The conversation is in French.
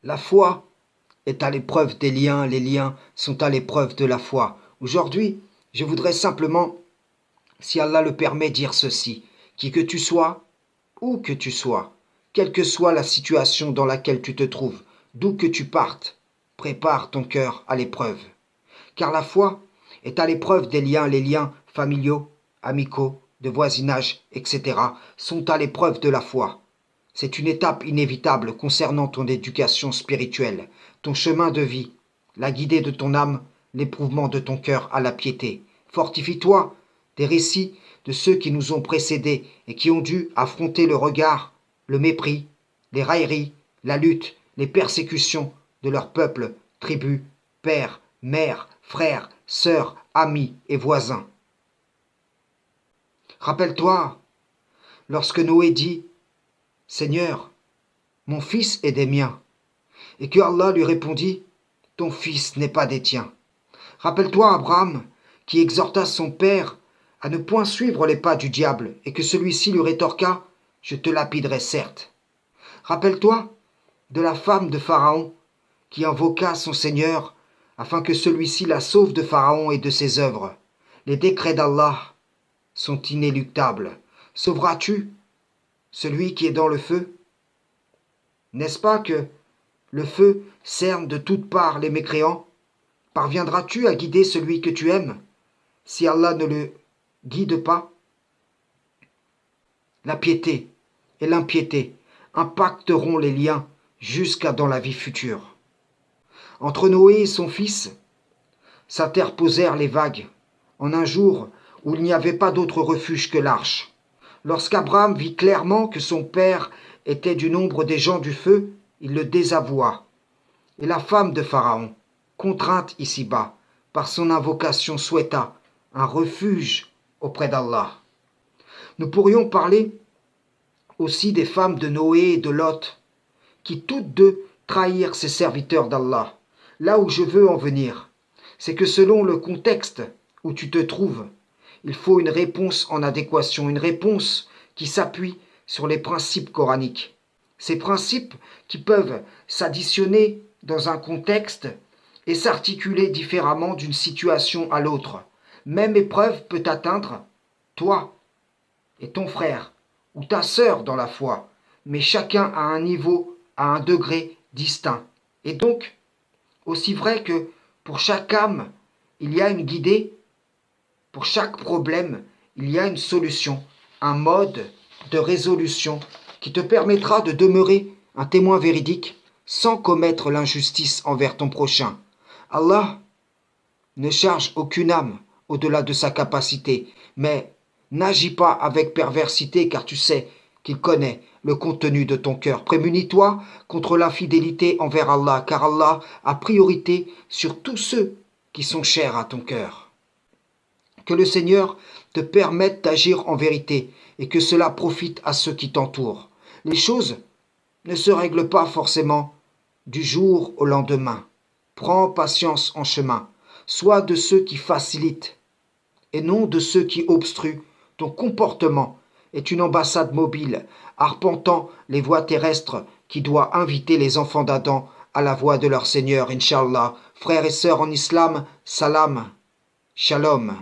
La foi est à l'épreuve des liens, les liens sont à l'épreuve de la foi. Aujourd'hui, je voudrais simplement, si Allah le permet, dire ceci. Qui que tu sois, où que tu sois, quelle que soit la situation dans laquelle tu te trouves, d'où que tu partes, prépare ton cœur à l'épreuve. Car la foi est à l'épreuve des liens, les liens familiaux, amicaux, de voisinage, etc., sont à l'épreuve de la foi. C'est une étape inévitable concernant ton éducation spirituelle, ton chemin de vie, la guidée de ton âme, l'éprouvement de ton cœur à la piété. Fortifie-toi des récits de ceux qui nous ont précédés et qui ont dû affronter le regard, le mépris, les railleries, la lutte, les persécutions de leur peuple, tribus, pères, mères, frères, sœurs, amis et voisins. Rappelle-toi, lorsque Noé dit Seigneur, mon fils est des miens, et que Allah lui répondit ton fils n'est pas des tiens. Rappelle-toi Abraham, qui exhorta son père à ne point suivre les pas du diable, et que celui-ci lui rétorqua je te lapiderai certes. Rappelle-toi de la femme de Pharaon, qui invoqua son Seigneur afin que celui-ci la sauve de Pharaon et de ses œuvres. Les décrets d'Allah sont inéluctables. Sauveras-tu celui qui est dans le feu? N'est-ce pas que le feu cerne de toutes parts les mécréants? Parviendras-tu à guider celui que tu aimes si Allah ne le guide pas? La piété et l'impiété impacteront les liens jusqu'à dans la vie future. Entre Noé et son fils s'interposèrent les vagues, en un jour où il n'y avait pas d'autre refuge que l'arche. Lorsqu'Abraham vit clairement que son père était du nombre des gens du feu, il le désavoua. Et la femme de Pharaon, contrainte ici-bas par son invocation, souhaita un refuge auprès d'Allah. Nous pourrions parler aussi des femmes de Noé et de Lot, qui toutes deux trahirent ces serviteurs d'Allah. Là où je veux en venir, c'est que selon le contexte où tu te trouves, il faut une réponse en adéquation, une réponse qui s'appuie sur les principes coraniques. Ces principes qui peuvent s'additionner dans un contexte et s'articuler différemment d'une situation à l'autre. Même épreuve peut atteindre toi et ton frère ou ta sœur dans la foi, mais chacun à un niveau, à un degré distinct. Et donc, aussi vrai que pour chaque âme, il y a une guidée, pour chaque problème, il y a une solution, un mode de résolution qui te permettra de demeurer un témoin véridique sans commettre l'injustice envers ton prochain. Allah ne charge aucune âme au-delà de sa capacité, mais n'agis pas avec perversité car tu sais qu'il connaît le contenu de ton cœur. Prémunis-toi contre l'infidélité envers Allah car Allah a priorité sur tous ceux qui sont chers à ton cœur. Que le Seigneur te permette d'agir en vérité et que cela profite à ceux qui t'entourent. Les choses ne se règlent pas forcément du jour au lendemain. Prends patience en chemin. Sois de ceux qui facilitent et non de ceux qui obstruent. Ton comportement est une ambassade mobile, arpentant les voies terrestres qui doit inviter les enfants d'Adam à la voie de leur Seigneur, Inch'Allah. Frères et sœurs en islam, salam, shalom.